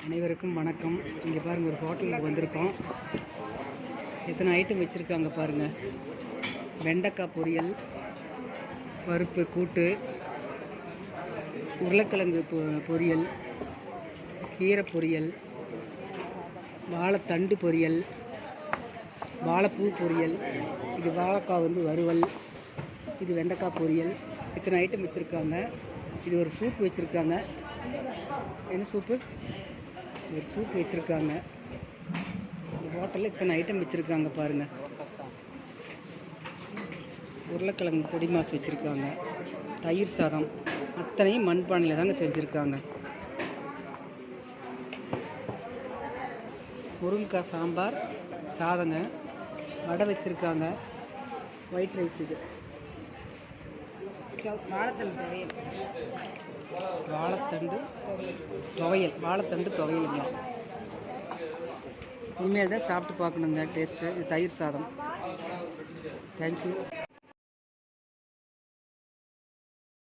அனைவருக்கும் வணக்கம். இங்கே பாருங்கள், ஒரு ஹோட்டலுக்கு வந்திருக்கோம். எத்தனை ஐட்டம் வச்சுருக்காங்க பாருங்கள். வெண்டைக்காய் பொரியல், பருப்பு கூட்டு, உருளைக்கிழங்கு பொரியல், கீரை பொரியல், வாழைத்தண்டு பொரியல், வாழைப்பூ பொரியல், இது வாழைக்காய் வறுவல், இது வெண்டைக்காய் பொரியல். இத்தனை ஐட்டம் வச்சுருக்காங்க. இது ஒரு சூப் வச்சுருக்காங்க. என்ன சூப்பு? ஒரு சூப் வச்சுருக்காங்க. இந்த ஹோட்டலில் இத்தனை ஐட்டம் வச்சுருக்காங்க பாருங்கள். உருளைக்கிழங்கு பொடி மாசு வச்சுருக்காங்க, தயிர் சாதம், அத்தனையும் மண்பானையில் தாங்க செஞ்சுருக்காங்க. முருங்கைக்காய் சாம்பார், சாதங்க, வடை வச்சுருக்காங்க, ஒயிட் ரைஸ், இது வாழைத்தண்டு துவையலுங்க. இனிமேல் தான் சாப்பிட்டு பார்க்கணுங்க டேஸ்ட்டு. இது தயிர் சாதம். தேங்க்யூ.